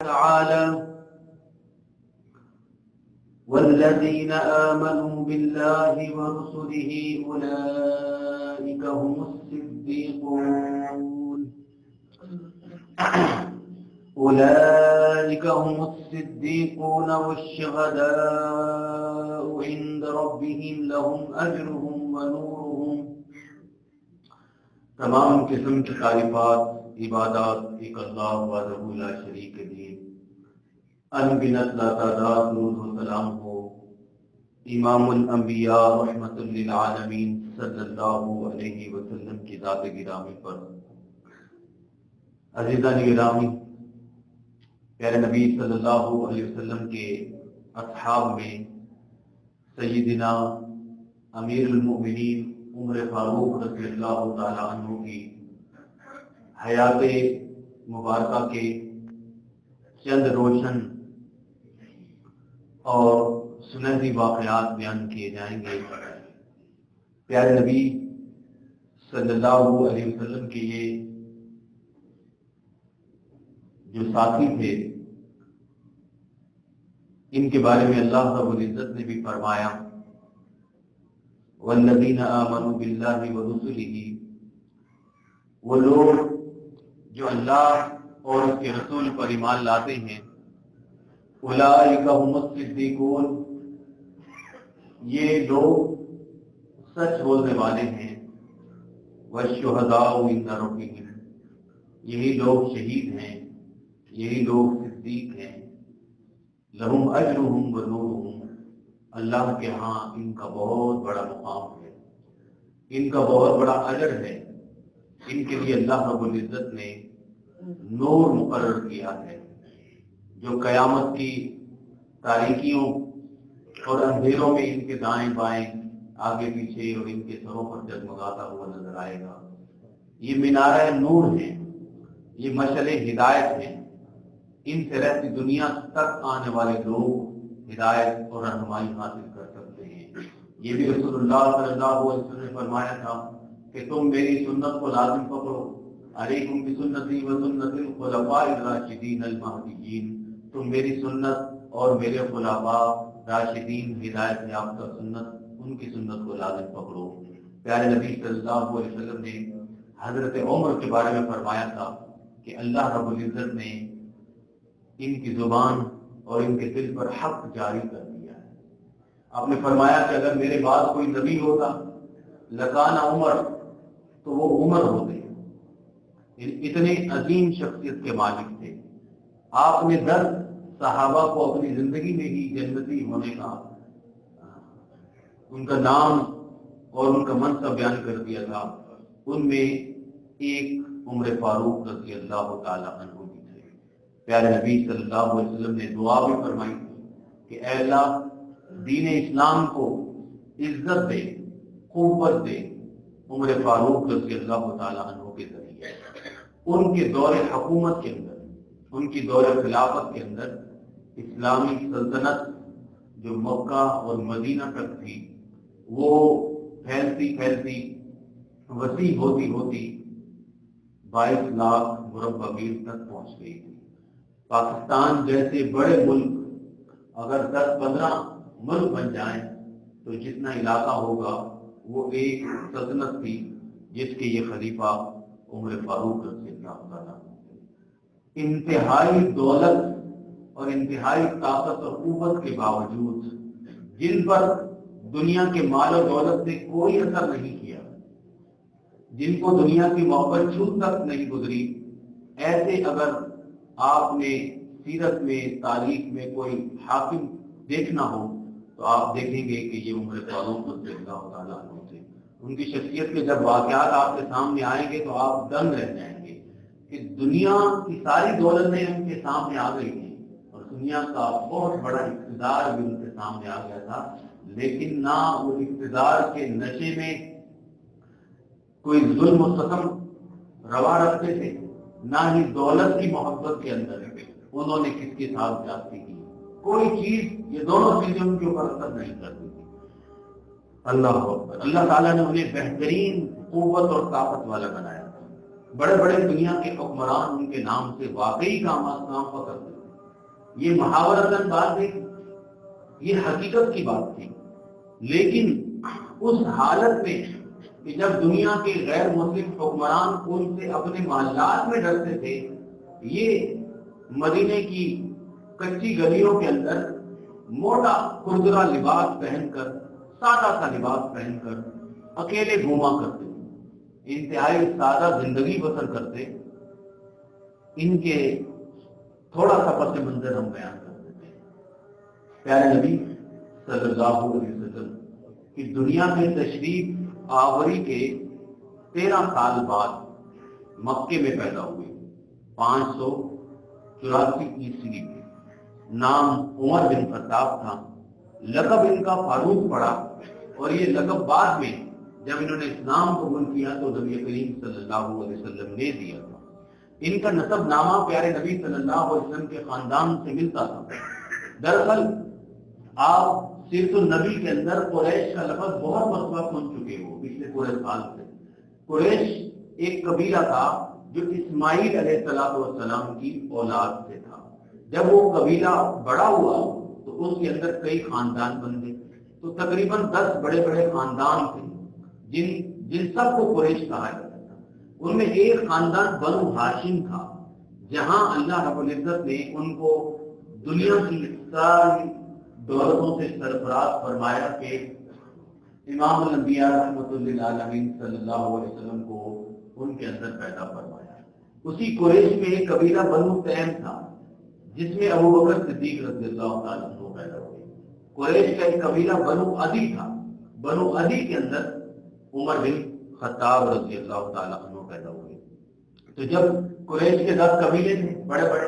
تعالى والذين آمنوا بالله ورسله أولئك هم الصديقون والشهداء عند ربهم لهم أجرهم ونورهم. تمام قسم کی تعریفات عبادات ایک اللہ وحدہ لا شریک کے، انگنت لاتعداد درود و سلام ہو امام الانبیاء رحمت للعالمین صلی اللہ علیہ وسلم کی ذات گرامی پر. عزیزان گرامی، پیارے نبی صلی اللہ علیہ وسلم کے اصحاب میں سیدنا امیر المؤمنین عمر فاروق رضی اللہ تعالی عنہ کی حیات مبارکہ کے چند روشن اور سنہری واقعات بیان کیے جائیں گے. پیارے نبی صلی اللہ علیہ وسلم کے یہ جو ساتھی تھے، ان کے بارے میں اللہ رب العزت نے بھی فرمایا والذین آمنوا باللہ ورسلہ، وہ لوگ جو اللہ اور اس کے رسول پر ایمان لاتے ہیں، اولئک هم الصدیقون، یہ لوگ سچ بولنے والے ہیں، والشہداء عند ربہم، یہی لوگ شہید ہیں، یہی لوگ صدیق ہیں. لہم اجرہم ونورہم، اللہ کے ہاں ان کا بہت بڑا مقام ہے، ان کا بہت بڑا اجر ہے. ان کے لیے اللہ رب العزت نے نور مقرر کیا ہے جو قیامت کی تاریکیوں اور اندھیروں میں ان کے دائیں بائیں آگے پیچھے اور ان کے سروں پر جگمگاتا ہوا نظر آئے گا. یہ مینارہ نور ہے، یہ مشعل ہدایت ہے. ان سے رہتی دنیا تک آنے والے لوگ ہدایت اور رہنمائی حاصل کر سکتے ہیں. یہ بھی رسول اللہ صلی اللہ علیہ وسلم نے فرمایا تھا کہ تم میری سنت کو لازم پکڑو، علیکم بسنتی و سنت الخلفاء الراشدین المہدیین، تم میری سنت اور میرے خلفاء راشدین ہدایت یافتہ سنت، ان کی سنت کو لازم پکڑو. پیارے نبی صلی اللہ علیہ وسلم نے حضرت عمر کے بارے میں فرمایا تھا کہ اللہ رب العزت نے ان کی زبان اور ان کے دل پر حق جاری کر دیا ہے. آپ نے فرمایا کہ اگر میرے بعد کوئی نبی ہوتا لکان عمر، تو وہ عمر ہوتے. اتنے عظیم شخصیت کے مالک تھے. آپ نے 10 صحابہ کو اپنی زندگی میں ہی جنتی ہونے کا ان کا نام اور ان کا منصب بیان کر دیا تھا. ان میں ایک عمر فاروق رضی اللہ تعالی عنہ بھی تھے. پیارے نبی صلی اللہ علیہ وسلم نے دعا بھی فرمائی تھی کہ اے اللہ دین اسلام کو عزت دے، قوت دے عمر فاروق رضی اللہ تعالی عنہ کے ذریعے. ان کے دور حکومت کے اندر، ان کی دور خلافت کے اندر اسلامی سلطنت جو مکہ اور مدینہ تک تھی، وہ پھیلتی پھیلتی وسیع ہوتی ہوتی 22 لاکھ مربع میل تک پہنچ گئی تھی. پاکستان جیسے بڑے ملک اگر 10-15 ملک بن جائیں تو جتنا علاقہ ہوگا وہ ایک سلطنت تھی جس کے یہ خلیفہ عمر فاروق رضی اللہ تعالیٰ. انتہائی دولت اور انتہائی طاقت اور قوت کے باوجود، جن پر دنیا کے مال و دولت نے کوئی اثر نہیں کیا، جن کو دنیا کی محبت چھو تک نہیں گزری، ایسے اگر آپ نے سیرت میں تاریخ میں کوئی حاکم دیکھنا ہو تو آپ دیکھیں گے کہ یہ عمر فاروق رضی اللہ تعالیٰ عنہ تھے. ان کی شخصیت کے جب واقعات آپ کے سامنے آئیں گے تو آپ دنگ رہ جائیں گے کہ دنیا کی ساری دولتیں ان کے سامنے آ گئی تھیں اور دنیا کا بہت بڑا اقتدار بھی ان کے سامنے آ گیا تھا، لیکن نہ وہ اقتدار کے نشے میں کوئی ظلم و ستم روا رکھتے تھے، نہ ہی دولت کی محبت کے اندر انہوں نے کس کے ساتھ جاتی کی. کوئی چیز، یہ دونوں چیزیں ان کے اوپر اثر نہیں کرتی تھی. اللہ اکبر. اللہ تعالیٰ نے انہیں بہترین قوت اور طاقت والا بنایا. بڑے بڑے دنیا کے حکمران ان کے نام سے واقعی کام پکڑتے تھے. یہ محاورتاً بات نہیں، یہ حقیقت کی بات تھی، لیکن اس حالت میں کہ جب دنیا کے غیر مسلم حکمران ان سے اپنے محلات میں ڈرتے تھے، یہ مدینے کی کچی گلیوں کے اندر موٹا کھردرا لباس پہن کر، سادہ سا لباس پہن کر اکیلے گھوما کرتے، انتہائی سادہ زندگی بسر کرتے۔ ان کے تھوڑا سا پس منظر ہم بیان کرتے ہیں۔ پیارے نبی صلی اللہ علیہ وسلم کی دنیا میں تشریف آوری کے 13 سال بعد مکے میں پیدا ہوئے، 584 عیسوی میں۔ نام عمر بن خطاب تھا، لقب ان کا فاروق پڑا، اور یہ لقب بعد میں جب انہوں نے اسلام قبول کیا تو نبی کریم صلی اللہ علیہ وسلم نے دیا تھا۔ ان کا نسب نامہ پیارے نبی صلی اللہ علیہ وسلم کے خاندان سے ملتا تھا۔ دراصل آپ سیرت النبی کے اندر قریش کا لفظ بہت مرتبہ سن چکے ہو پچھلے پورے سال سے۔ قریش ایک قبیلہ تھا جو اسماعیل علیہ السلام کی اولاد سے تھا۔ جب وہ قبیلہ بڑا ہوا تو اس کے اندر کئی خاندان بن گئے، تو تقریباً 10 بڑے بڑے خاندان تھے جن سب کو قریش کہا جاتا تھا۔ ان میں ایک خاندان بنو ہاشم تھا، جہاں اللہ رب العزت نے ان کو دنیا کی ساری دولتوں سے سرفراز فرمایا کہ امام الانبیاء رحمۃ اللہ للعالمین صلی اللہ علیہ وسلم کو ان کے اندر پیدا فرمایا۔ اسی قریش میں ایک قبیلہ بنو تیم تھا، جس میں ابو بکر صدیق رضی اللہ تعالیٰ عنہ پیدا ہوئے۔ قریش کا ایک قبیلہ بنو عدی تھا، بنو عدی کے اندر عمر بن خطاب رضی اللہ تعالیٰ عنہ پیدا ہوئے۔ تو جب قریش کے 10 قبیلے تھے بڑے بڑے،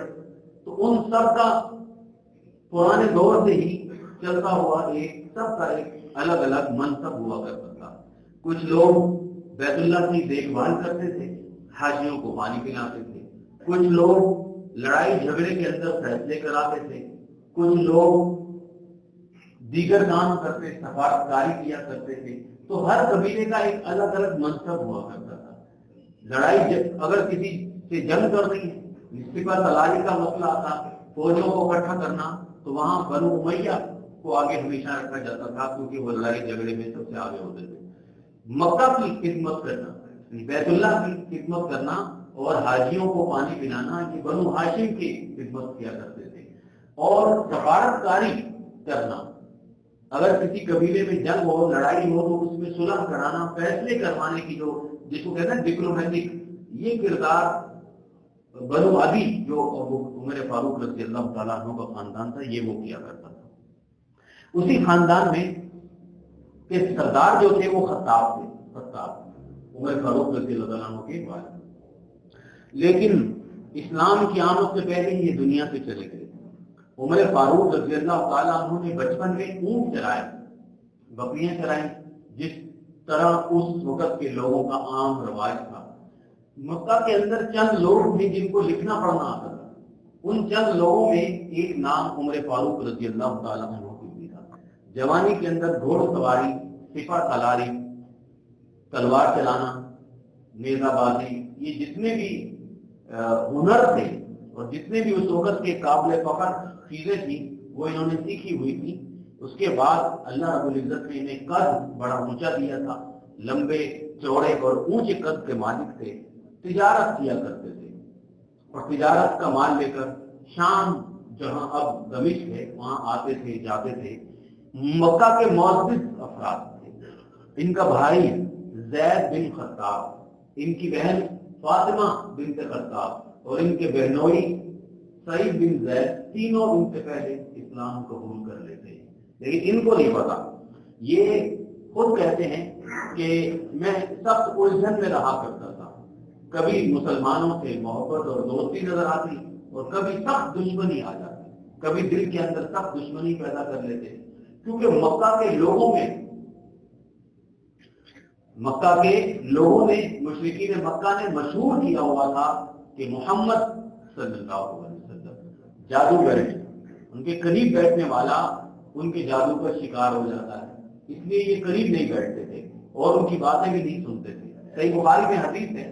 تو ان سب کا پرانے دور سے ہی چلتا ہوا سب کا ایک الگ الگ منصب ہوا کرتا تھا۔ کچھ لوگ بیت اللہ کی دیکھ بھال کرتے تھے، حاجیوں کو پانی پلاتے تھے، کچھ لوگ لڑائی جھگڑے کے اندر فیصلے کراتے تھے، کچھ لوگ دیگر کام کرتے، سفارتکاری کیا کرتے تھے۔ تو ہر قبیلے کا ایک الگ الگ منصب ہوا کرتا تھا۔ لڑائی اگر کسی سے جنگ کرنی ہے، سپہ سالاری کا مسئلہ آتا، فوجوں کو اکٹھا کرنا، تو وہاں بنو امیہ کو آگے ہمیشہ رکھا جاتا تھا، کیونکہ وہ لڑائی جھگڑے میں سب سے آگے ہوتے تھے۔ مکہ کی خدمت کرنا، بیت اللہ کی خدمت کرنا اور حاجیوں کو پانی پلانا، یہ بنو ہاشم کی خدمت کیا کرتے تھے۔ اور سفارتکاری کرنا، اگر کسی قبیلے میں جنگ ہو، لڑائی ہو، تو اس میں صلح کرانا، فیصلے کروانے کی جس کو کہتے ہیں ڈپلومیٹک، یہ کردار بنو عدی جو عمر فاروق رضی اللہ تعالیٰ عنہ کا خاندان تھا، یہ وہ کیا کرتا تھا۔ اسی خاندان میں کے سردار جو تھے وہ خطاب تھے، خطاب عمر فاروق رضی اللہ تعالیٰ عنہ کے بعد، لیکن اسلام کی آمد سے پہلے یہ دنیا سے چلے گئے۔ عمر فاروق رضی اللہ تعالیٰ عنہ نے بچپن میں اونٹ چرائے، بکریاں چرائیں، جس طرح اس وقت کے لوگوں کا عام رواج تھا۔ مکہ کے اندر چند لوگ تھے جن کو لکھنا پڑھنا آتا تھا۔ ان چند لوگوں میں ایک نام عمر فاروق رضی اللہ تعالیٰ عنہ کی بھی تھا۔ جوانی کے اندر گھوڑ سواری، سپہ سالاری، تلوار چلانا، نیزہ بازی، یہ جتنے بھی ہنر تھے اور جتنے بھی اس وقت کے قابل فخر چیزیں تھیں، وہ انہوں نے سیکھی ہوئی تھی۔ اس کے بعد اللہ رب العزت نے انہیں قد بڑا اونچا دیا تھا، لمبے چوڑے اور اونچے قد کے مالک تھے، تجارت کیا کرتے تھے، اور تجارت کا مال لے کر شام، جہاں اب دمشق ہے، وہاں آتے تھے، جاتے تھے۔ مکہ کے معزز افراد تھے۔ ان کا بھائی زید بن خطاب، ان کی بہن فاطمہ بنت خطاب، اور ان کے بہنوئی سعید بن زید، تینوں ان سے پہلے اسلام قبول کر لیتے ہیں، لیکن ان کو نہیں پتا۔ یہ خود کہتے ہیں کہ میں سخت الجھن میں رہا کرتا تھا، کبھی مسلمانوں سے محبت اور دوستی نظر آتی اور کبھی سخت دشمنی آ جاتی، کبھی دل کے اندر سخت دشمنی پیدا کر لیتے، کیونکہ مکہ کے لوگوں نے مشرکین مکہ نے مشہور کیا ہوا تھا کہ محمد صلی اللہ علیہ وسلم جادوگر ہیں، ان کے قریب بیٹھنے والا ان کے جادو کا شکار ہو جاتا ہے، اس لیے یہ قریب نہیں بیٹھتے تھے اور ان کی باتیں بھی نہیں سنتے تھے۔ صحیح بخاری میں حدیث ہے،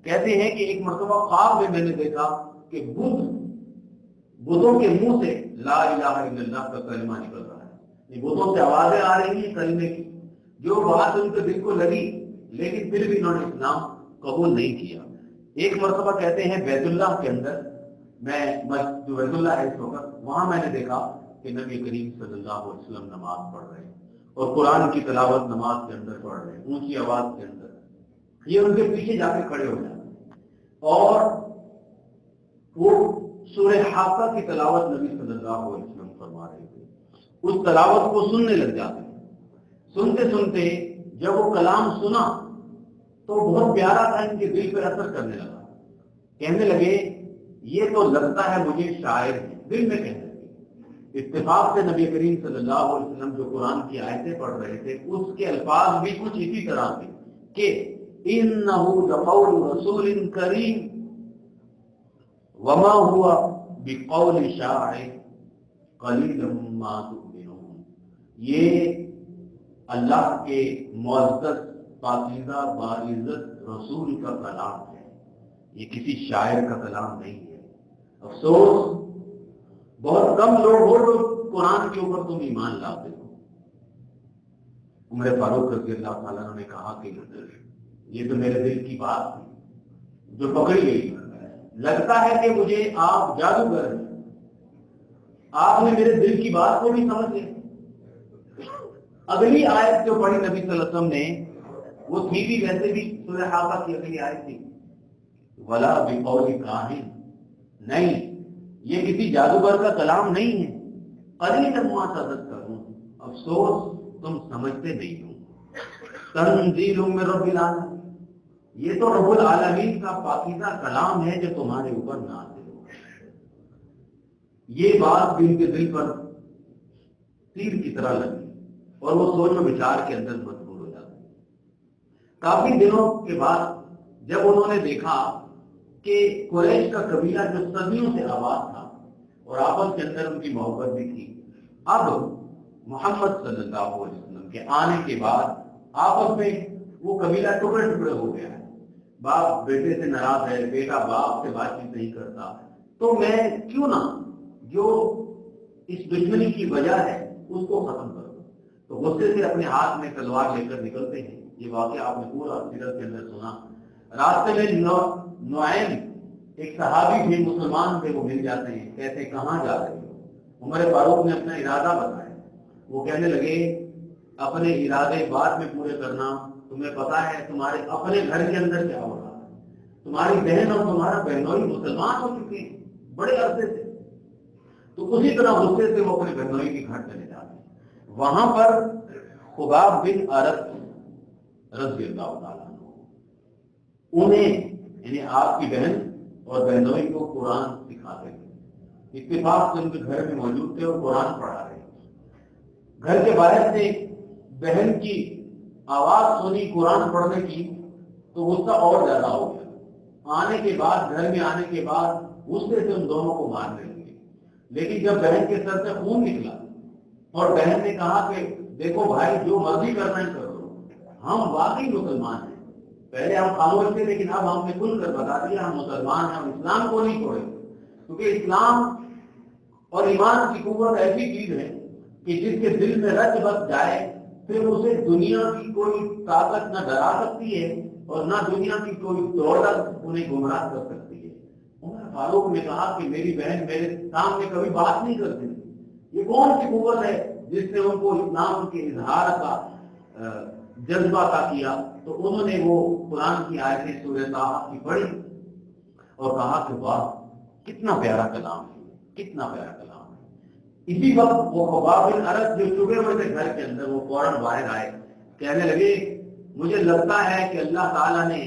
کہتے ہیں کہ ایک مرتبہ خواب میں نے دیکھا کہ بتوں کے منہ سے لا الہ الا اللہ کا کلمہ نکل رہا ہے، یہ بتوں سے آوازیں آ رہی ہیں کلمے کی، جو بات ان کے دل کو لگی لیکن پھر بھی انہوں نے اسلام قبول نہیں کیا۔ ایک مرتبہ کہتے ہیں بیت اللہ کے اندر میں جو بیت اللہ ہے اس وقت، وہاں میں نے دیکھا کہ نبی کریم صلی اللہ علیہ وسلم نماز پڑھ رہے ہیں اور قرآن کی تلاوت نماز کے اندر پڑھ رہے ہیں اونچی آواز کے اندر، یہ ان کے پیچھے جا کے کھڑے ہو جاتے ہیں اور وہ سورہ حاقہ کی تلاوت نبی صلی اللہ علیہ وسلم فرما رہے تھے، اس تلاوت کو سننے لگ جاتے ہیں۔ سنتے سنتے جب وہ کلام سنا تو بہت پیارا تھا، ان کے دل پر اثر کرنے لگا، کہنے لگے یہ تو لگتا ہے مجھے شاعر ہے، دل میں کہنے لگے۔ اتفاق سے نبی کریم صلی اللہ علیہ وسلم جو قرآن کی آیتیں پڑھ رہے تھے اس کے الفاظ بھی کچھ اسی طرح تھے کہ اِنَّهُ لَقَوْلُ رَسُولٍ كَرِيمٍ وَمَا هُوَ بِقَوْلِ شَاعِرٍ قَلِيلًا مَا تُؤْمِنُونَ، یہ اللہ کے معزز پاکیزہ باعزت رسول کا کلام ہے، یہ کسی شاعر کا کلام نہیں ہے۔ افسوس بہت کم لوگ ہو جو قرآن کے اوپر تم ایمان لاتے ہو۔ عمر فاروق رضی اللہ تعالیٰ نے کہا کہ یہ تو میرے دل کی بات تھی جو پکڑی گئی، لگتا ہے کہ مجھے آپ جادوگر ہیں، آپ نے میرے دل کی بات کو بھی سمجھ لی۔ اگلی آیت جو پڑھی نبی صلی اللہ علیہ وسلم نے وہ تھی بھی ویسے بھی سورہ حاقہ کی اگلی آیت تھی، ولا بقول کاہن، نہیں یہ کسی جادوگر کا کلام نہیں ہے، قلیلا ما تذکرون، افسوس تم سمجھتے نہیں ہو، تنزیل من رب العالمین، یہ تو رب العالمین کا پاکیزہ کلام ہے جو تمہارے اوپر نازل ہو۔ یہ بات بھی ان کے دل پر تیر کی طرح لگی اور وہ سوچ و بچار کے اندر مجبور ہو جاتے ہیں۔ کافی دنوں کے بعد جب انہوں نے دیکھا کہ قریش کا قبیلہ جو صدیوں سے آباد تھا اور آپس کے اندر ان کی محبت بھی تھی، اب محمد صلی اللہ علیہ وسلم کے آنے کے بعد آپس میں وہ قبیلہ ٹکڑے ٹکڑے ہو گیا ہے، باپ بیٹے سے ناراض ہے، بیٹا باپ سے بات چیت نہیں کرتا، تو میں کیوں نہ جو اس دشمنی کی وجہ ہے اس کو ختم کروں۔ تو غصے سے اپنے ہاتھ میں تلوار لے کر نکلتے ہیں، یہ واقعہ آپ نے پورا سیرت کے اندر سنا۔ راستے میں نعیم ایک صحابی بھی مسلمان تھے، وہ مل جاتے ہیں، کہتے کہاں جا رہے ہو؟ عمر فاروق نے اپنا ارادہ بتایا، وہ کہنے لگے اپنے ارادے بعد میں پورے کرنا، تمہیں پتا ہے تمہارے اپنے گھر کے اندر کیا ہو رہا ہے، تمہاری بہن اور تمہارا بہنوئی مسلمان ہو چکے ہیں بڑے عرصے سے۔ تو اسی طرح غصے سے وہ اپنے بہنوئی کے گھر چلے جاتے ہیں۔ وہاں پر خباب بن عرت رضی اللہ تعالیٰ عنہ انہیں یعنی آپ کی بہن اور بہنوئی کو قرآن سکھاتے تھے، اتفاق سے ان کے گھر میں موجود تھے اور قرآن پڑھا رہے تھے۔ گھر کے باہر سے بہن کی آواز سنی قرآن پڑھنے کی تو غصہ اور زیادہ ہو گیا، آنے کے بعد گھر میں آنے کے بعد غصے سے ان دونوں کو مارنے لگے، لیکن جب بہن کے سر سے خون نکلا اور بہن نے کہا کہ دیکھو بھائی جو مرضی کرنا ہے کر دو، ہم واقعی مسلمان ہیں، پہلے ہم خاموش تھے لیکن اب ہم نے کھل کر بتا دیا ہم مسلمان ہیں، ہم اسلام کو نہیں چھوڑیں گے، کیونکہ اسلام اور ایمان کی قوت ایسی چیز ہے کہ جس کے دل میں رچ بس جائے پھر اسے دنیا کی کوئی طاقت نہ ڈرا سکتی ہے اور نہ دنیا کی کوئی دولت انہیں گمراہ کر سکتی ہے۔ عمر فاروق نے کہا کہ میری بہن میرے سامنے کبھی بات نہیں کرتی، یہ کون سی قوت ہے جس نے ان کو اسلام کے اظہار کا جذبہ عطا کیا؟ تو انہوں نے وہ قرآن کی آیتیں سورہ طٰہٰ کی پڑھی اور کہا کہ واہ کتنا پیارا کلام ہے، کتنا پیارا کلام ہے۔ اسی وقت وہ خباب بن عرت جو چھپے ہوئے تھے گھر کے اندر وہ فوراً باہر آئے، کہنے لگے مجھے لگتا ہے کہ اللہ تعالیٰ نے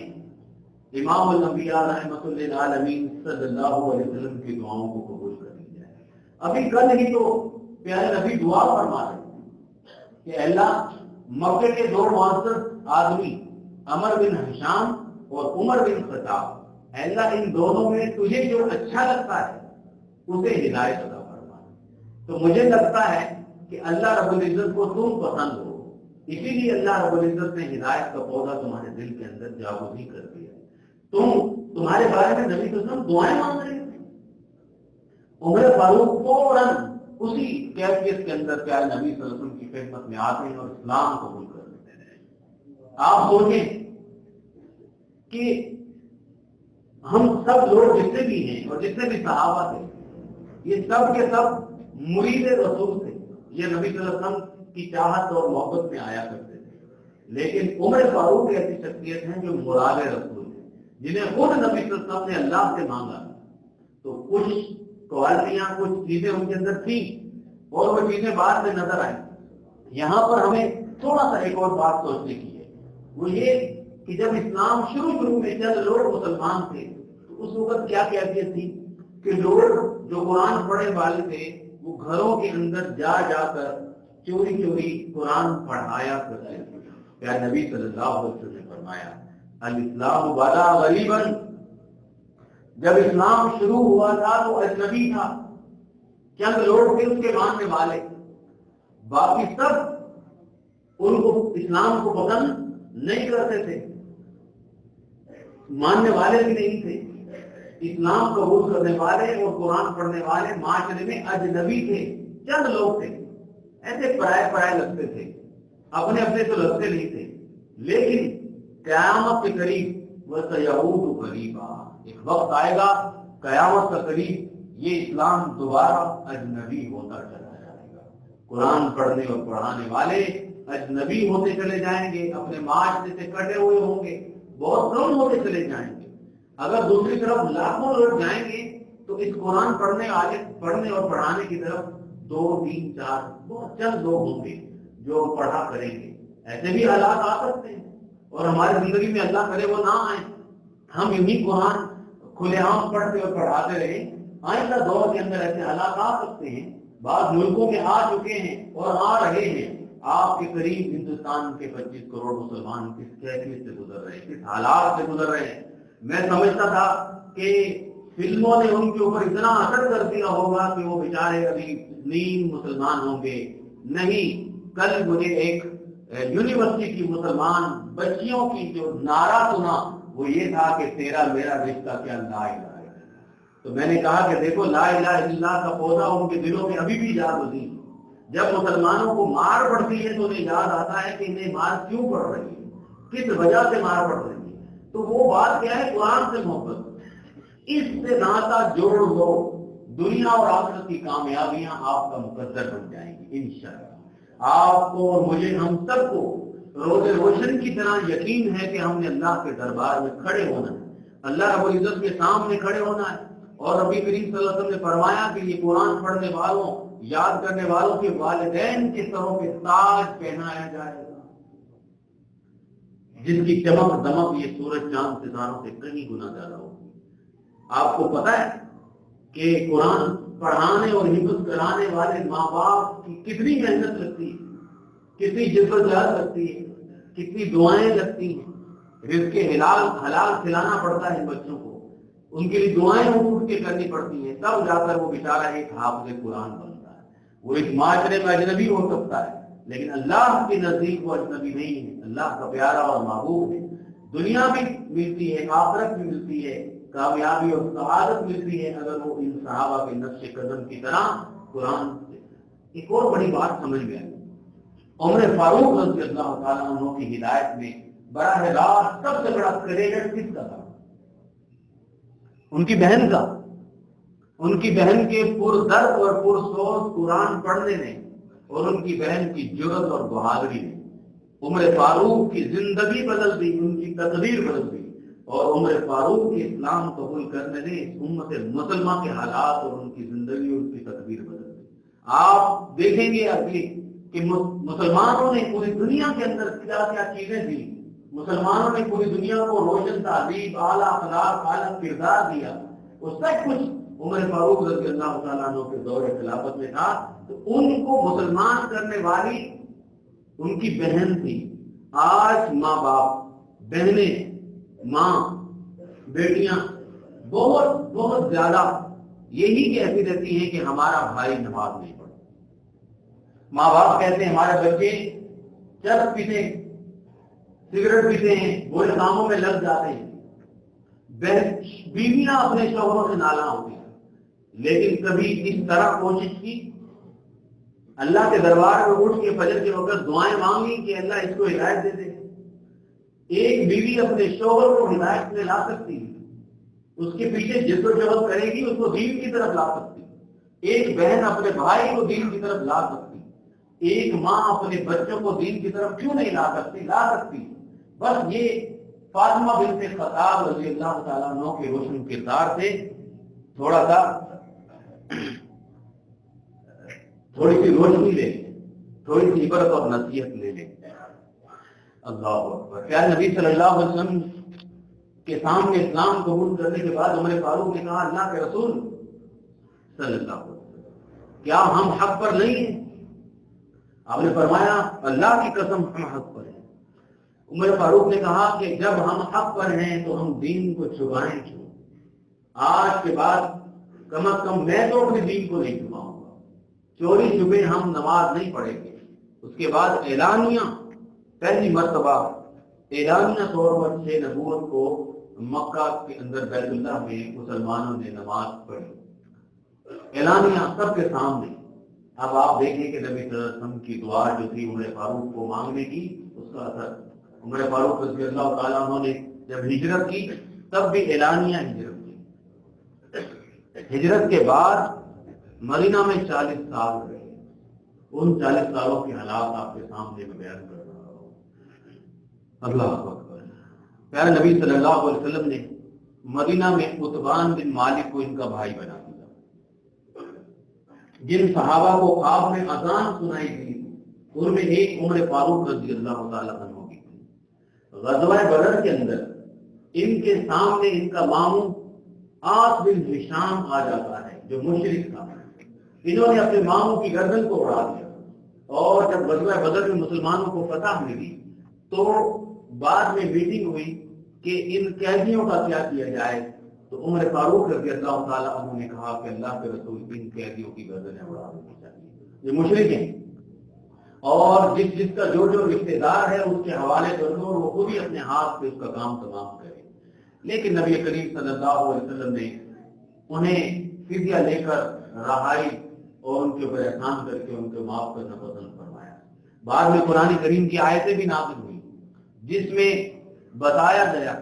امام الانبیاء رحمۃ للعالمین صلی اللہ علیہ وسلم کی دعاؤں کو قبول کر لیا ہے۔ ابھی کل ہی تو پیارے نبی دعا فرما رہے تھے کہ اللہ مکے کے دو معزز آدمی عمر بن ہشام اور عمر بن خطاب، اللہ ان دونوں میں تجھے جو اچھا لگتا ہے اسے ہدایت عطا فرما۔ تو مجھے لگتا ہے کہ اللہ رب العزت کو تم پسند ہو، اسی لیے اللہ رب العزت نے ہدایت کا پودا تمہارے دل کے اندر جاگزی کر دیا۔ تمہارے بارے میں نبی صلی اللہ علیہ وسلم دعائیں مانگ رہے تھے، عمر فاروق فوراً اسی کیفیت کے اندر پیارے نبی صلی اللہ علیہ وسلم کی خدمت میں آتے ہیں اور اسلام قبول کر لیتے ہیں۔ آپ سوچیں کہ ہم سب لوگ جتنے بھی ہیں اور جتنے بھی صحابہ تھے یہ سب کے سب مرید رسول تھے، یہ نبی صلی اللہ علیہ وسلم کی چاہت اور محبت میں آیا کرتے تھے، لیکن عمر فاروق ایسی شخصیت ہیں جو مراد رسول ہیں، جنہیں خود نبی صلی اللہ علیہ وسلم نے اللہ سے مانگا تو کچھ کوالٹیاں کچھ چیزیں ان کے اندر تھیں اور وہ چیزیں بعد میں نظر آئیں۔ یہاں پر ہمیں تھوڑا سا ایک اور بات سوچنے کی ہے، وہ یہ کہ جب اسلام شروع میں چند لوگ مسلمان تھے تو اس وقت کیا کیفیت تھی کہ لوگ جو قرآن پڑھنے والے تھے وہ گھروں کے اندر جا جا کر چوری چوری قرآن پڑھایا کرتے تھے۔ پیارے نبی صلی اللہ علیہ وسلم نے فرمایا الاسلام بدا غریباً، جب اسلام شروع ہوا تھا تو اجنبی تھا، چند لوگ تھے اس کے ماننے والے، باقی سب ان کو اسلام کو پسند نہیں کرتے تھے، ماننے والے بھی نہیں تھے۔ اسلام قبول کرنے والے اور قرآن پڑھنے والے معاشرے میں اجنبی تھے، چند لوگ تھے، ایسے پرائے لگتے تھے، اپنے تو لگتے نہیں تھے، لیکن قیامت کے قریب وَسَيَعُودُ قَرِيبًا، ایک وقت آئے گا قیامت کا قریب یہ اسلام دوبارہ اجنبی ہوتا چلا جائے گا، قرآن پڑھنے اور پڑھانے والے اجنبی ہوتے چلے جائیں گے، اپنے معاشرے سے کٹے ہوئے ہوں گے، بہت کم ہوتے چلے جائیں گے۔ اگر دوسری طرف لاکھوں لوگ جائیں گے تو اس قرآن پڑھنے اور پڑھانے کی طرف 2 3 4 بہت چند لوگ ہوں گے جو پڑھا کریں گے۔ ایسے بھی حالات آ سکتے ہیں اور ہماری زندگی میں اللہ کرے وہ نہ آئیں، ہم یوں قرآن کھلے عام پڑھتے اور پڑھاتے رہے، آئندہ دور کے اندر ایسے حالات آ سکتے ہیں، بعض ملکوں میں آ چکے ہیں اور آ رہے ہیں۔ آپ کے قریب ہندوستان کے 25 کروڑ مسلمان کس کیفیت سے گزر رہے ہیں، کس حالات سے گزر رہے ہیں۔ میں سمجھتا تھا کہ فلموں نے ان کے اوپر اتنا اثر کر دیا ہوگا کہ وہ بیچارے ابھی نیم مسلمان ہوں گے، نہیں۔ کل مجھے ایک یونیورسٹی کی مسلمان بچیوں کی جو نعرہ سنا وہ یہ تھا کہ تیرا میرا رشتہ کیا لا الہ الا اللہ۔ تو میں نے کہا کہ دیکھو لا الہ الا اللہ کا پودا ان کے دلوں میں ابھی بھی یاد ہوتی ہے۔ جب مسلمانوں کو مار پڑتی ہے تو انہیں یاد آتا ہے کہ انہیں مار کیوں پڑ رہی ہے، کس وجہ سے مار پڑ رہی ہے، تو وہ بات کیا ہے، قرآن سے محبت، اس سے ناطا جوڑ دو، دنیا اور آخرت کی کامیابیاں آپ کا مقدر بن جائیں گی انشاءاللہ۔ آپ کو اور مجھے، ہم سب کو روز روشن کی طرح یقین ہے کہ ہم نے اللہ کے دربار میں کھڑے ہونا ہے، اللہ رب العزت کے سامنے کھڑے ہونا ہے، اور نبی کریم صلی اللہ علیہ وسلم نے فرمایا کہ یہ قرآن پڑھنے والوں، یاد کرنے والوں کے والدین کے سروں پہ تاج پہنایا جائے گا جن کی چمک دمک یہ سورج چاند ستاروں سے کہیں گنا زیادہ ہوگی۔ آپ کو پتا ہے کہ قرآن پڑھانے اور حفظ کرانے والے ماں باپ کی کتنی محنت لگتی ہے، کتنی جدوجہد لگتی ہے، کتنی دعائیں لگتی ہیں، رزق حلال کھلانا پڑتا ہے بچوں کو، ان کے لیے دعائیں اٹھ کے کرنی پڑتی ہیں، تب جا کر وہ بیچارہ ایک حافظ قرآن بنتا ہے۔ وہ اس معاشرے میں اجنبی ہو سکتا ہے لیکن اللہ کے نزدیک وہ اجنبی نہیں ہے، اللہ کا پیارا اور محبوب ہے۔ دنیا بھی ملتی ہے، آخرت بھی ملتی ہے، کامیابی اور سعادت ملتی ہے اگر وہ ان صحابہ کے نقش قدم کی طرح قرآن سے۔ ایک اور بڑی بات سمجھ میں آئی، عمر فاروق رضی اللہ تعالیٰ عنہ کی ہدایت میں براہ راست سب سے بڑا کریڈٹ کس کا تھا؟ ان کی بہن کا، ان کی بہن کے پردرد اور پرسوز قرآن پڑھنے نے اور ان کی بہن کی جرأت اور بہادری نے عمر فاروق کی زندگی بدل دی، ان کی تقدیر بدل دی، اور عمر فاروق کے اسلام قبول کرنے نے اس امت مسلمہ کے حالات اور ان کی زندگی اور ان کی تقدیر بدل دی۔ آپ دیکھیں گے ابھی کہ مسلمانوں نے پوری دنیا کے اندر کیا کیا چیزیں دی، مسلمانوں نے پوری دنیا کو روشن تعلیم، اعلیٰ اخلاق، اعلیٰ کردار دیا، وہ سب کچھ عمر فاروق رضی اللہ تعالیٰ عنہ کے دور خلافت میں تھا۔ تو ان کو مسلمان کرنے والی ان کی بہن تھی۔ آج ماں باپ، بہنیں، ماں، بیٹیاں بہت بہت زیادہ یہی کہتی رہتی ہیں کہ ہمارا بھائی نماز نہیں پڑھتا۔ ماں باپ کہتے ہیں ہمارے بچے چرس پیتے ہیں، سگریٹ پیتے ہیں، برے کاموں میں لگ جاتے ہیں، بیویاں اپنے شوہروں سے نالاں ہوتی ہیں، لیکن کبھی اس طرح کوشش کی اللہ کے دربار میں اٹھ کے فجر کے وقت دعائیں مانگی کہ اللہ اس کو ہدایت دے دے؟ ایک بیوی اپنے شوہر کو ہدایت میں لا سکتی ہے، اس کے پیچھے جد و جہد کرے گی، اس کو دین کی طرف لا سکتی ہے۔ ایک بہن اپنے بھائی کو دین کی طرف لا سکتی ہے۔ ایک ماں اپنے بچوں کو دین کی طرف کیوں نہیں لا سکتی؟ لا سکتی۔ بس یہ فاطمہ بنت خطاب رضی اللہ تعالیٰ عنہ کے روشن کردار سے تھوڑی سی روشنی لے لیں، تھوڑی سی عبرت اور نصیحت لے لیں۔ اللہ اکبر۔ کیا نبی صلی اللہ علیہ وسلم کے سامنے اسلام قبول کرنے کے بعد عمر فاروق نے کہا اللہ کے رسول صلی اللہ علیہ وسلم کیا ہم حق پر نہیں ہیں؟ آپ نے فرمایا اللہ کی قسم ہم حق پر ہیں۔ عمر فاروق نے کہا کہ جب ہم حق پر ہیں تو ہم دین کو چھپائیں کیوں؟ آج کے بعد کم از کم میں تو اپنے دین کو نہیں چھپاؤں گا، چوری چھپے ہم نماز نہیں پڑھیں گے۔ اس کے بعد اعلانیہ، پہلی مرتبہ اعلانیہ طور پر 6 نبوت کو مکہ کے اندر بیت اللہ میں مسلمانوں نے نماز پڑھی، اعلانیہ سب کے سامنے۔ اب آپ دیکھیں کہ نبی صلی اللہ علیہ وسلم کی دعا جو تھی عمر فاروق کو مانگنے کی، اس کا اثر عمر فاروق رضی اللہ تعالیٰ عنہ نے جب ہجرت کی تب بھی اعلانیہ ہجرت کی۔ ہجرت کے بعد مدینہ میں 40 سال رہے۔ ان 40 سالوں کے حالات آپ کے سامنے میں بیان کر رہا ہوں۔ اللہ اکبر۔ پیارے نبی صلی اللہ علیہ وسلم نے مدینہ میں عتبان بن مالک کو ان کا بھائی بنا دیا۔ جن صحابہ کو خواب میں اذان سنائی دی ان میں ایک عمر فاروق رضی اللہ تعالیٰ عنہ کی تھی۔ غزوہ بدر کے اندر ان کے سامنے ان کا ماموں عاص بن ہشام آ جاتا ہے جو مشرک تھا۔ انہوں نے اپنے ماموں کی گردن کو اڑا دیا، اور جب غزوہ بدر میں مسلمانوں کو فتح ملی تو بعد میں میٹنگ ہوئی کہ ان قیدیوں کا کیا کیا جائے، تو عمر فاروق رضی اللہ تعالیٰ عنہ نے کہا کہ اللہ کے رسول ان قیدیوں کی گردنیں اڑا دینی چاہیے، یہ مشرک ہیں، اور جس کا جو رشتہ دار ہے اس کے حوالے کر دو اور وہ خود ہی اپنے ہاتھ سے اس کا کام تمام کرے۔ لیکن نبی کریم صلی اللہ علیہ وسلم نے انہیں فدیہ لے کر رہائی اور ان کے اوپر احسان کر کے ان کو معاف کرنا پسند فرمایا۔ بعد میں قرآن کریم کی آیتیں بھی نازل ہوئی جس میں بتایا گیا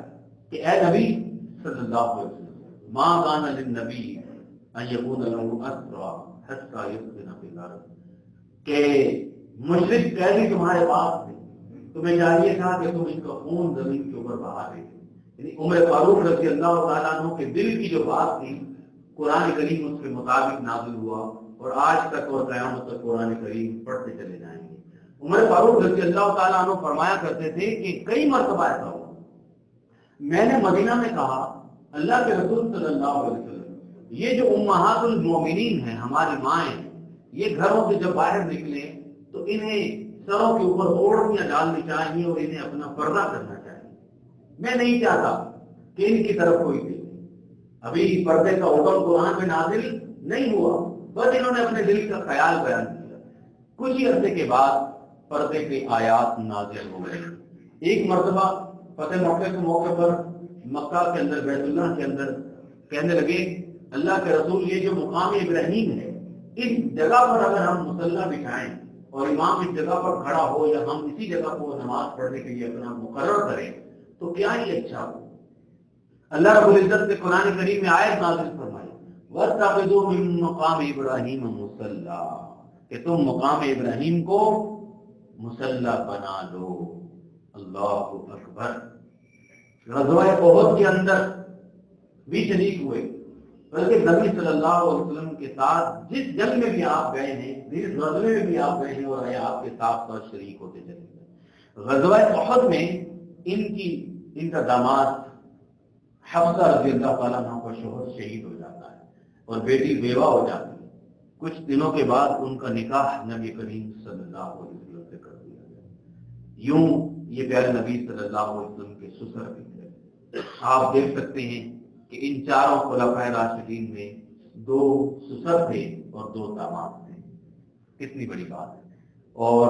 کہ اے نبی صلی اللہ علیہ وسلم ما کان للنبی ان یکون له اسرى حتى یسکن فی الارض، کہ مشرک قیدی تمہارے پاس تھے، تمہیں چاہیے تھا کہ تم ان کا خون زمین کے اوپر بہا دے۔ یعنی عمر فاروق رضی اللہ تعالیٰ عنہ کے دل کی جو بات تھی قرآن کریم اس کے مطابق نازل ہوا، اور آج تک اور قیامت تک قرآن کریم پڑھتے چلے جائیں گے۔ عمر فاروق رضی اللہ تعالیٰ عنہ فرمایا کرتے تھے کہ کئی مرتبہ ایسا ہوا میں نے مدینہ میں کہا اللہ کے رسول صلی اللہ علیہ وسلم یہ جو امہات المومنین ہیں، ہماری مائیں، یہ گھروں سے جب باہر نکلے تو انہیں سروں کے اوپر اوڑھنیاں ڈالنی چاہیے اور انہیں اپنا پردہ کرنا چاہیے۔ میں نہیں چاہتا کہ ان کی طرف کوئی دیکھے۔ ابھی پردے کا حکم قرآن میں نازل نہیں ہوا، بس انہوں نے اپنے دل کا خیال بیان کیا۔ کچھ ہی عرصے کے بعد پردے کی آیات نازل ہو گئی۔ ایک مرتبہ فتح مکہ کے موقع پر مکہ کے اندر بیت اللہ کے اندر کہنے لگے اللہ کے رسول یہ جو مقام ابراہیم ہے اس جگہ پر اگر ہم مصلی بچھائیں اور امام اس جگہ پر کھڑا ہو یا ہم اسی جگہ کو نماز پڑھنے کے لیے اپنا مقرر کریں تو کیا ہی اچھا ہو۔ اللہ رب العزت نے قرآن کریم میں آیت نازل فرمائی وَاتَّخِذُوا مِن مَّقَامِ إِبْرَاهِيمَ مُصَلًّى، کہ تم مقام ابراہیم کو مصلی بنا لو۔ اللہ اکبر۔ غزوہ احد کے اندر بھی شریک ہوئے، بلکہ نبی صلی اللہ علیہ وسلم کے ساتھ جس جنگ میں بھی آپ گئے ہیں، جس غزوے میں بھی آپ گئے ہیں، اور آپ کے ساتھ ساتھ شریک ہوتے چلے گئے۔ غزوہ احد میں ان کا داماد حفصہ رضی اللہ تعالیٰ عنہ کا شوہر شہید ہو جاتا ہے اور بیٹی بیوہ ہو جاتی ہے۔ کچھ دنوں کے بعد ان کا نکاح نبی کریم صلی اللہ علیہ وسلم سے کر دیا گیا۔ یوں یہ پیارے نبی صلی اللہ علیہ وسلم کے سسر بھی تھے۔ آپ دیکھ سکتے ہیں کہ ان چاروں خلفائے راشدین میں 2 سسر تھے اور 2 داماد تھے۔ کتنی بڑی بات ہے۔ اور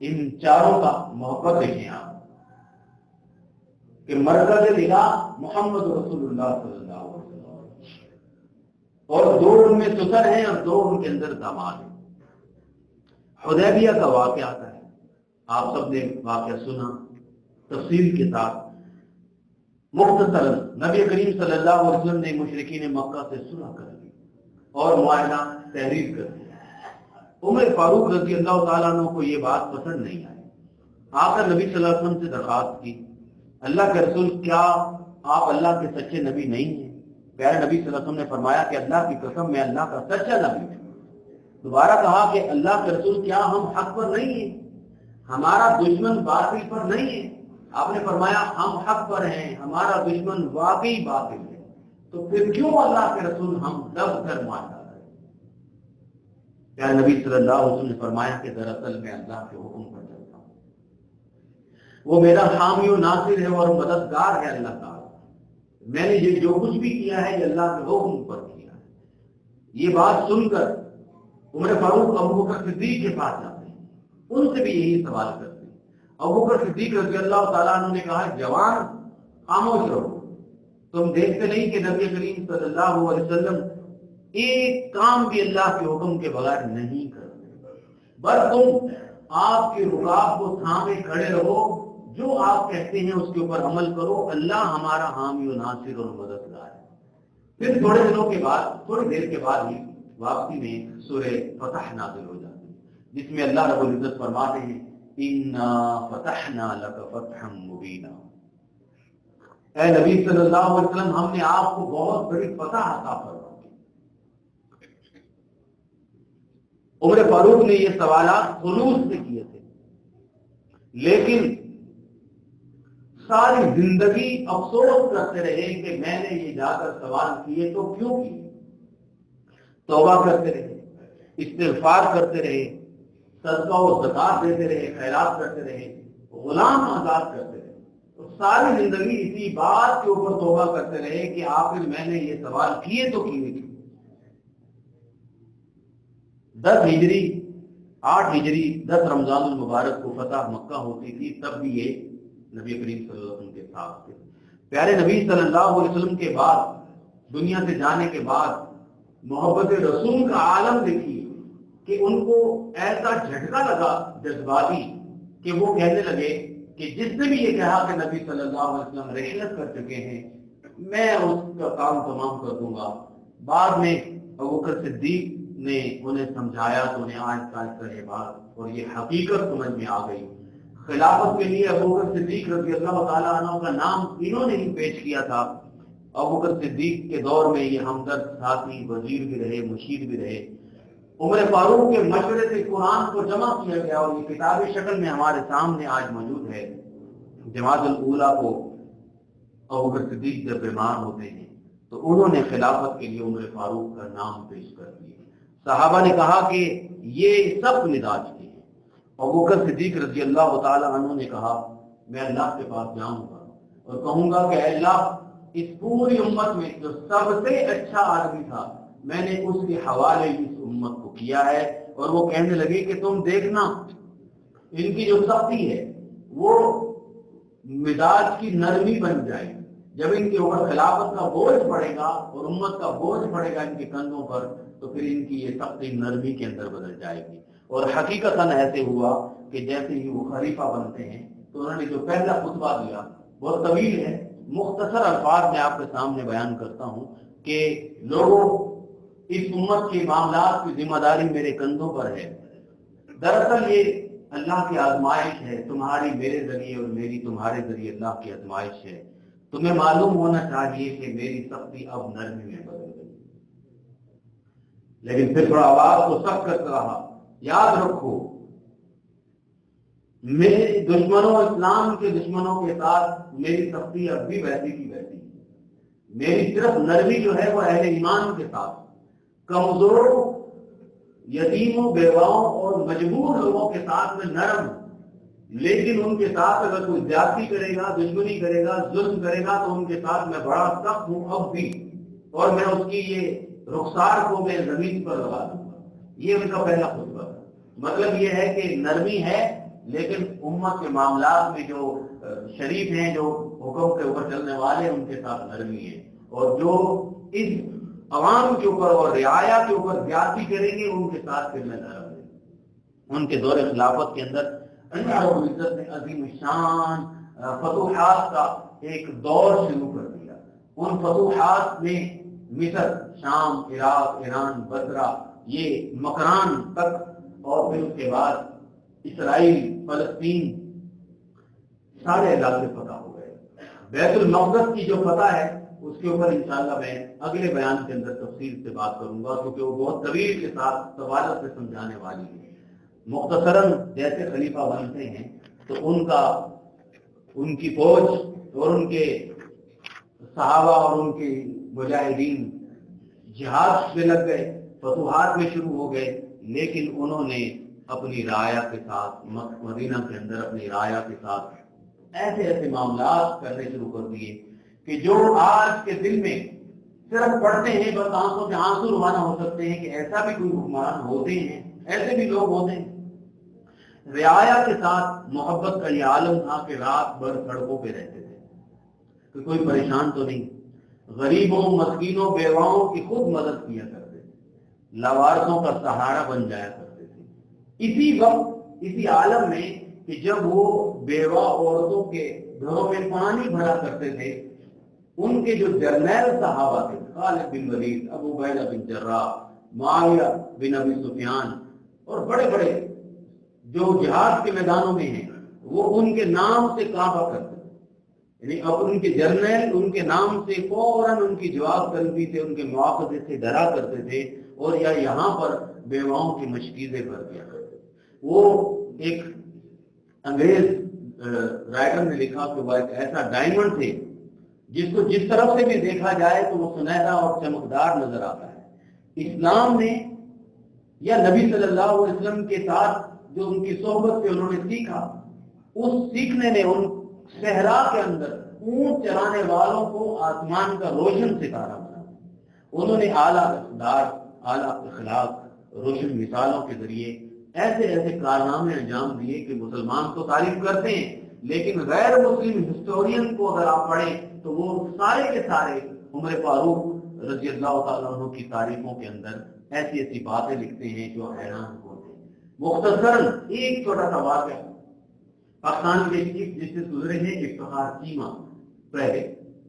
ان چاروں کا محبت دیکھیں آپ کہ مرکز نگاہ محمد رسول اللہ صلی اللہ علیہ وسلم۔ اور 2 ان میں سسر ہیں اور 2 ان کے اندر داماد ہیں۔ حدیبیہ کا واقعہ آتا ہے، آپ سب نے واقعہ سنا تفصیل کے ساتھ۔ مختصر نبی کریم صلی اللہ علیہ وسلم نے مشرکین مکہ سے صلح کر لی اور معاہدہ تحریر کر دیا۔ عمر فاروق رضی اللہ تعالیٰ عنہ کو یہ بات پسند نہیں آئی، آ کر نبی صلی اللہ علیہ وسلم سے درخواست کی، اللہ کے رسول کیا آپ اللہ کے سچے نبی نہیں ہیں؟ پیارے نبی صلی اللہ علیہ وسلم نے فرمایا کہ اللہ کی قسم میں اللہ کا سچا نبی ہوں۔ دوبارہ کہا کہ اللہ کے رسول کیا ہم حق پر نہیں ہیں؟ ہمارا دشمن باطل پر نہیں ہے؟ آپ نے فرمایا ہم حق پر ہیں، ہمارا دشمن واقعی باطل ہے، تو پھر کیوں اللہ کے رسول ہم دب کر معاہدہ کریں؟ پیارے نبی صلی اللہ علیہ وسلم نے فرمایا کہ دراصل میں اللہ کے حکم پر چلتا ہوں، وہ میرا حامی و ناصر ہے اور مددگار ہے اللہ تعالیٰ، میں نے یہ جو کچھ بھی کیا ہے یہ اللہ کے حکم پر کیا ہے۔ یہ بات سن کر عمر فاروق ابو بکر صدیق کے پاس جاتے ہیں، ان سے بھی یہی سوال کرتے ہیں۔ ابو بکر صدیق رضی اللہ تعالیٰ عنہ نے کہا جوان خاموش رہو، تم دیکھتے نہیں کہ نبی کریم صلی اللہ علیہ وسلم ایک کام بھی اللہ کے حکم کے بغیر نہیں کرتے، بس تم آپ کے رکاب کو تھامے کھڑے رہو، جو آپ کہتے ہیں اس کے اوپر عمل کرو، اللہ ہمارا حامی و ناصر اور مددگار ہے۔ پھر تھوڑے دنوں کے بعد، تھوڑی دیر کے بعد ہی واپسی میں سورہ فتح نازل ہو جاتی ہے، جس میں اللہ رب العزت فرماتے ہیں اِنَّا فَتَحْنَا لَكَ فَتْحًا مُبِينًا، اے نبی صلی اللہ علیہ وسلم ہم نے آپ کو بہت بڑی فتح عطا فرمائی۔ عمر فاروق نے یہ سوالات خلوص سے کیے تھے، لیکن ساری زندگی افسوس کرتے رہے کہ میں نے یہ جا کر سوال کیے تو کیوں کیے۔ توبہ کرتے رہے، استغفار کرتے رہے، صدقہ و زکات دیتے رہے، خیرات کرتے رہے، غلام آزاد کرتے رہے، تو ساری زندگی اسی بات کے اوپر توبہ کرتے رہے کہ آخر میں نے یہ سوال کیے تو کیے کیوں۔ 10 ہجری 8 ہجری 10 رمضان المبارک کو فتح مکہ ہوتی تھی، تب بھی یہ نبی کریم صلی اللہ علیہ وسلم کے ساتھ تھے۔ پیارے نبی صلی اللہ علیہ وسلم کے بعد، دنیا سے جانے کے بعد محبت رسول کا عالم دیکھیے کہ ان کو ایسا جھٹکا لگا جذباتی کہ وہ کہنے لگے کہ جس نے بھی یہ کہا کہ نبی صلی اللہ علیہ وسلم رحلت کر چکے ہیں میں اس کا کام تمام کر دوں گا۔ بعد میں ابوبکر صدیق نے انہیں سمجھایا تو انہیں آہستہ آہستہ یہ بات اور یہ حقیقت سمجھ میں آ گئی۔ خلافت کے لیے ابوبکر صدیق رضی اللہ تعالیٰ عنہ کا نام انہوں نے ہی پیش کیا تھا۔ ابوبکر صدیق کے دور میں یہ ہمدرد ساتھی، وزیر بھی رہے، مشیر بھی رہے۔ عمر فاروق کے مشورے سے قرآن کو جمع کیا گیا اور یہ کتابی شکل میں ہمارے سامنے آج موجود ہے۔ جماعت الاولیٰ کو ابوبکر صدیق جب بیمار ہوتے ہیں تو انہوں نے خلافت کے لیے عمر فاروق کا نام پیش کر دیا۔ صحابہ نے کہا کہ یہ سب مزاج کے ہیں۔ ابوبکر صدیق رضی اللہ تعالی عنہ نے کہا میں اللہ کے پاس جاؤں گا اور کہوں گا کہ اے اللہ اس پوری امت میں جو سب سے اچھا آدمی تھا میں نے اس کے حوالے اس امت کو کیا ہے۔ اور وہ کہنے لگے کہ تم دیکھنا ان کی جو سختی ہے وہ مزاج کی نرمی بن جائے گی، جب ان کے اوپر خلافت کا بوجھ پڑے گا اور امت کا بوجھ پڑے گا ان کے کندھوں پر تو پھر ان کی یہ سختی نرمی کے اندر بدل جائے گی۔ اور حقیقتاً ایسے ہوا کہ جیسے ہی وہ خلیفہ بنتے ہیں تو انہوں نے جو پہلا خطبہ دیا بہت طویل ہے، مختصر الفاظ میں آپ کے سامنے بیان کرتا ہوں کہ لوگوں اس امت کے معاملات کی ذمہ داری میرے کندھوں پر ہے۔ دراصل یہ اللہ کی آزمائش ہے، تمہاری میرے ذریعے اور میری تمہارے ذریعے اللہ کی آزمائش ہے۔ تمہیں معلوم ہونا چاہیے کہ میری سختی اب نرمی میں بدل گئی۔ لیکن پھر تھوڑا آواز کو سخت کرتا رہا، یاد رکھو میرے دشمنوں، اسلام کے دشمنوں کے ساتھ میری سختی اب بھی ویسی کی ویسی ہے۔ میری صرف نرمی جو ہے وہ اہل ایمان کے ساتھ، کمزوروں، یتیموں، بیواؤں اور مجبور لوگوں کے ساتھ میں نرم ہوں، لیکن ان کے ساتھ اگر کوئی زیادتی کرے گا، دشمنی کرے گا، ظلم کرے گا تو ان کے ساتھ میں بڑا سخت ہوں اب بھی، اور میں اس کی یہ رخسار کو میں زمین پر لگا دوں گا۔ یہ ان کا پہلا خطبہ ہے۔ مطلب یہ ہے کہ نرمی ہے لیکن امت کے معاملات میں جو شریف ہیں، جو حکم کے اوپر چلنے والے ہیں، ان کے ساتھ نرمی ہے، اور جو اس عوام کے اوپر اور رعایا کے اوپر زیادتی کریں گے ان کے ساتھ پھر میں لڑوں گا۔ ان کے دور خلافت کے اندر اللہ رب العزت نے عظیم شان فتوحات کا ایک دور شروع کر دیا۔ ان فتوحات میں مصر، شام، عراق، ایران، بصرہ، یہ مکران تک، اور پھر اس کے بعد اسرائیل، فلسطین، سارے علاقے فتح ہو گئے۔ بیت المقدس کی جو فتح ہے اس کے اوپر انشاءاللہ میں اگلے بیان کے اندر تفصیل سے بات کروں گا، کیونکہ وہ بہت طویل کے ساتھ سوالوں سے سمجھانے والی ہے۔ مختصراً جیسے خلیفہ بنتے ہیں تو ان کی فوج اور ان کے صحابہ اور ان کے مجاہدین جہاد میں لگ گئے، فتوحات میں شروع ہو گئے، لیکن انہوں نے اپنی رعایا کے ساتھ مدینہ کے اندر اپنی رعایا کے ساتھ ایسے معاملات کرنے شروع کر دیے کہ جو آج کے دل میں صرف پڑھتے ہیں بس آنکھوں سے آنسو روانہ ہو سکتے ہیں کہ ایسا بھی کوئی حکمران ہوتے ہیں، ایسے بھی لوگ ہوتے ہیں۔ رعایا کے ساتھ محبت کا یہ عالم تھا کہ رات بھر سڑکوں پہ رہتے تھے کہ کوئی پریشان تو نہیں، غریبوں، مسکینوں، بیواؤں کی خود مدد کیا کرتے تھے، لاوارثوں کا سہارا بن جایا کرتے تھے۔ اسی وقت، اسی عالم میں کہ جب وہ بیوہ عورتوں کے گھروں میں پانی بھرا کرتے تھے، ان کے جو جرنیل صحابہ تھے، خالد بن ولید، ابو عبیدہ بن جراح، معاویہ بن ابی سفیان، اور بڑے بڑے جو جہاد کے میدانوں میں ہیں، وہ ان کے نام سے کعبہ کرتے تھے، یعنی اب ان کے جرنیل ان کے نام سے فوراً ان کی جواب طلبی سے، ان کے مواخذے سے ڈرا کرتے تھے، اور یا یہاں پر بیواؤں کی مشکیزیں بھر دیا کرتے تھے۔ وہ ایک انگریز رائٹر نے لکھا کہ وہ ایک ایسا ڈائمنڈ تھے جس کو جس طرف سے بھی دیکھا جائے تو وہ سنہرا اور چمکدار نظر آتا ہے۔ اسلام نے یا نبی صلی اللہ علیہ وسلم کے ساتھ جو ان کی صحبت سے انہوں نے سیکھا، اس سیکھنے نے ان صحرا کے اندر اونٹ چرانے والوں کو آسمان کا روشن ستارہ بنا۔ انہوں نے اعلیٰ اقدار، اعلیٰ اخلاق، روشن مثالوں کے ذریعے ایسے کارنامے انجام دیے کہ مسلمان تو تعریف کرتے ہیں، لیکن غیر مسلم ہسٹورین کو اگر آپ پڑھیں تو وہ سارے کے سارے عمر فاروق رضی اللہ تعالیٰ عنہ کی تعریفوں کے اندر ایسی باتیں لکھتے ہیں جو حیران ہوتے ہیں۔ مختصراً ایک چھوٹا سا واقعہ، پاکستان کے چیف جسٹس گزرے ہیں افتخار چیمہ پہلے،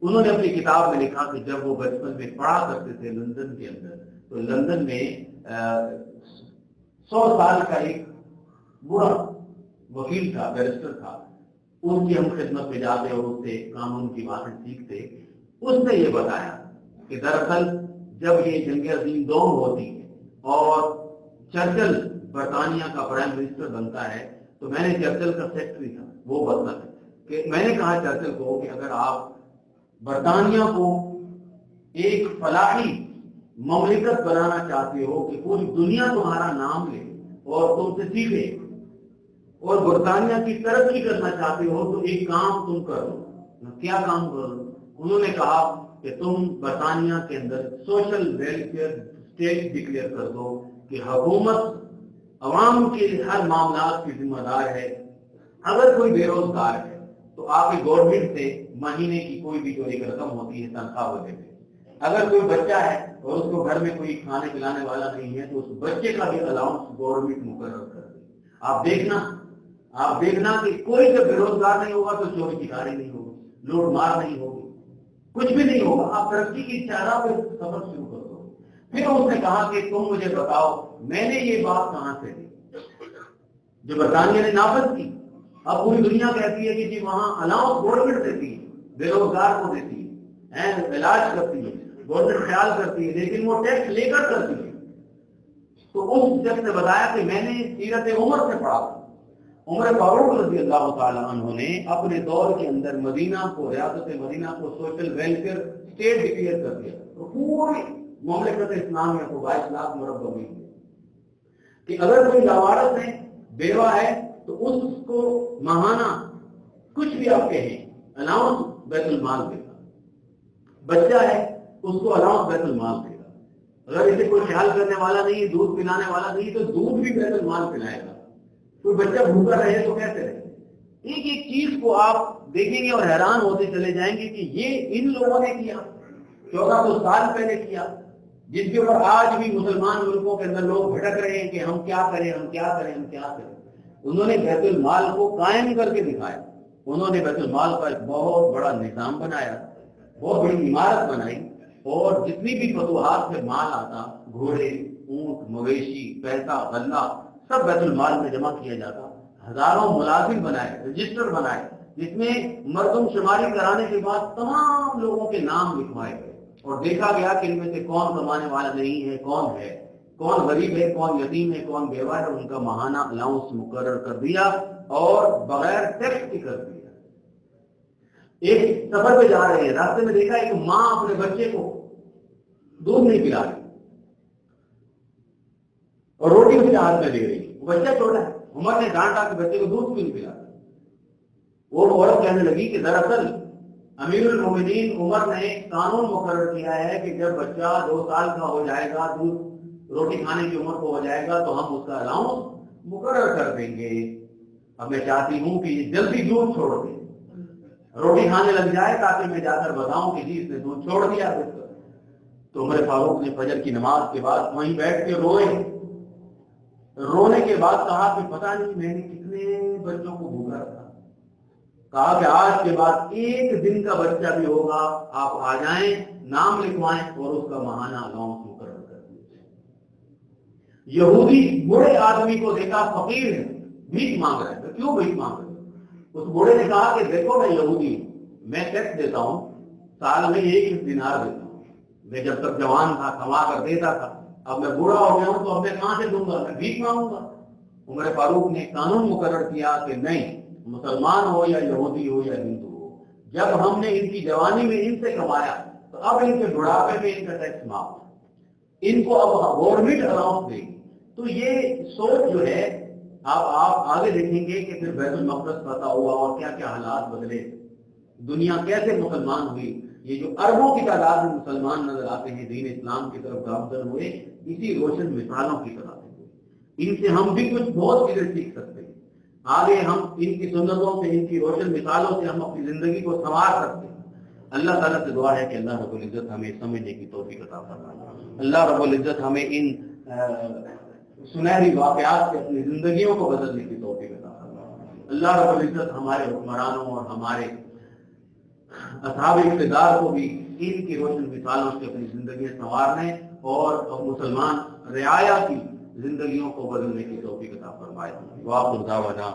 انہوں نے اپنی کتاب میں لکھا کہ جب وہ بچپن میں پڑھا کرتے تھے لندن کے اندر، تو لندن میں 100 سال کا ایک بڑا وکیل تھا، بیرسٹر تھا، ان کی ہم خدمت میں جاتے اور اس سے قانون کی باتیں سیکھتے۔ اس نے یہ بتایا کہ دراصل جب یہ جنگ عظیم دوم ہوتی ہے اور چرچل برطانیہ کا پرائم منسٹر بنتا ہے، تو میں نے چرچل کا سیکرٹری تھا، وہ بتنا ہے کہ میں نے کہا چرچل کو کہ اگر آپ برطانیہ کو ایک فلاحی مملکت بنانا چاہتے ہو کہ پوری دنیا تمہارا نام لے اور تم سے سیکھے، اور برطانیہ کی ترقی کرنا چاہتے ہو تو ایک کام تم کرو۔ کیا کام کرو؟ انہوں نے کہا کہ تم برطانیہ کے اندر سوشل ویلفیئر اسٹیٹ ڈکلیئر کر دو کہ حکومت عوام کے ہر معاملات کی ذمہ دار ہے۔ اگر کوئی بے روزگار ہے تو آپ کی گورنمنٹ سے مہینے کی کوئی بھی جو ایک رقم ہوتی ہے تنخواہ وہ دے دیں۔ اگر کوئی بچہ ہے اور اس کو گھر میں کوئی کھانے پلانے والا نہیں ہے تو اس بچے کا بھی الاؤنس گورنمنٹ مقرر کر دے۔ آپ دیکھنا کہ کوئی جب بے روزگار نہیں ہوگا تو چوری چکاری نہیں ہوگی، لوٹ مار نہیں ہوگی، کچھ بھی نہیں ہوگا، آپ ترقی کی چارہ پہ سفر شروع کر دو۔ پھر اس نے کہا کہ تم مجھے بتاؤ میں نے یہ بات کہاں سے لی جو برطانیہ نے نافذ کی۔ اب پوری دنیا کہتی ہے کہ جی وہاں الاؤنس گورنمنٹ دیتی ہے، بے روزگار کو دیتی ہے، علاج کرتی ہے، گورنمنٹ خیال کرتی ہے، لیکن وہ ٹیکس لے کر کرتی ہے۔ تو اس شخص نے بتایا کہ میں نے سیرت عمر سے پڑھا تھا، عمر فاروق رضی اللہ تعالیٰ عنہ نے اپنے دور کے اندر مدینہ کو، ریاست مدینہ کو سوشل ویلفیئر اسٹیٹ ڈکلیئر کر دیا، تو پوری مملکت اسلامیہ کو 22 لاکھ مربع میل کہ اگر کوئی لاوارث ہے، بیوہ ہے، تو اس کو ماہانہ کچھ بھی آپ کہیں الاؤنس بیت المال دے گا، بچہ ہے اس کو الاؤنس بیت المال دے گا، اگر اسے کوئی خیال کرنے والا نہیں، دودھ پلانے والا نہیں تو دودھ بھی بیت المال پلائے گا، کوئی بچہ بھوکا رہے تو کیسے رہے۔ ایک ایک چیز کو آپ دیکھیں گے اور حیران ہوتے چلے جائیں گے کہ یہ ان لوگوں نے کیا، 1400 سال پہلے کیا، جس کے اوپر آج بھی مسلمان ملکوں کے اندر لوگ بھٹک رہے ہیں کہ ہم کیا کریں ہم کیا کریں ہم کیا کریں. انہوں نے بیت المال کو قائم کر کے دکھایا. انہوں نے بیت المال کا ایک بہت بڑا نظام بنایا, بہت بڑی عمارت بنائی, اور جتنی بھی فتوحات سے مال آتا, گھوڑے, اونٹ, مویشی, پیسہ, غلہ, سب بیت المال میں جمع کیا جاتا. ہزاروں ملازم بنائے, رجسٹر بنائے, جس میں مردم شماری کرانے کے بعد تمام لوگوں کے نام لکھوائے گئے, اور دیکھا گیا کہ ان میں سے کون کمانے والا نہیں ہے, کون ہے, کون غریب ہے, کون یتیم ہے, کون بیوہ ہے, ان کا ماہانہ الاؤنس مقرر کر دیا اور بغیر ٹیکس کے کر دیا. ایک سفر پہ جا رہے ہیں, راستے میں دیکھا ایک ماں اپنے بچے کو دودھ نہیں پلا رہی اور روٹی اس کے ہاتھ میں دے رہی. وہ بچہ چھوٹا ہے, عمر نے ڈانٹا کہ بچے کو دودھ کیوں نہیں پلا رہی. وہ عورت کہنے لگی کہ دراصل امیر المومنین عمر نے ایک قانون مقرر کیا ہے کہ جب بچہ 2 سال کا ہو جائے گا, دودھ روٹی کھانے کی عمر کو ہو جائے گا, تو ہم اس کا الاؤنس مقرر کر دیں گے. اب میں چاہتی ہوں کہ یہ جلدی دودھ چھوڑ دے, روٹی کھانے لگ جائے, تاکہ میں جا کر بتاؤں کہ جی اس نے دودھ چھوڑ دیا. تو عمر فاروق نے فجر کی نماز کے بعد وہیں بیٹھ کے روئے. رونے کے بعد کہا کہ پتہ نہیں میں نے کتنے بچوں کو بھوکا رکھا. کہا کہ آج کے بعد ایک دن کا بچہ بھی ہوگا, آپ آ جائیں, نام لکھوائیں اور اس کا ماہانہ الاؤنس مقرر کر دیجیے. یہودی بوڑھے آدمی کو دیکھا, فقیر ہے, بھیک مانگ رہا ہے. کیوں بھیک مانگ رہے ہیں؟ اس بوڑھے نے کہا کہ دیکھو میں یہودی ہوں, میں ٹیکس دیتا ہوں, سال میں 1 دینار دیتا ہوں. میں جب تک جوان تھا کما کر دیتا تھا, اب میں بوڑھا ہو گیا ہوں تو اب میں کہاں سے دوں گا, میں بھیک مانگوں گا. عمر فاروق نے قانون مقرر کیا کہ نہیں, مسلمان ہو یا یہودی ہو یا ہندو ہو, جب ہم نے ان کی جوانی میں ان سے کمایا تو اب ان کے بڑھاپے میں ان کا ٹیکس معاف, ان کو اب گورنمنٹ الاؤنس دے گی. تو یہ سوچ جو ہے, آپ آگے دیکھیں گے کہ پھر بیت المقدس فتح ہوا اور کیا کیا حالات بدلے, دنیا کیسے مسلمان ہوئی. یہ جو اربوں کی تعداد میں مسلمان نظر آتے ہیں دین اسلام کی طرف گامزن ہوئے, اسی روشن مثالوں کی طرح سے ہوئے. ان سے ہم بھی کچھ بہت چیزیں سیکھ سکتے ہیں. آگے ہم ان کی سنتوں سے, ان کی روشن مثالوں سے ہم اپنی زندگی کو سنوار سکتے ہیں. اللہ تعالیٰ سے دعا ہے کہ اللہ رب العزت ہمیں سمجھنے کی توفیق عطا فرمائے. اللہ رب العزت ہمیں ان سنہری واقعات سے اپنی زندگیوں کو بدلنے کی توفیق عطا فرمائے. اللہ رب العزت ہمارے حکمرانوں اور ہمارے اصحاب اقتدار کو بھی ان کی روشن مثالوں سے اپنی زندگیاں سنوارنے اور مسلمان رعایا کی زندگیوں کو بدلنے کی توفیق عطا فرمائے. وآخر دعوانا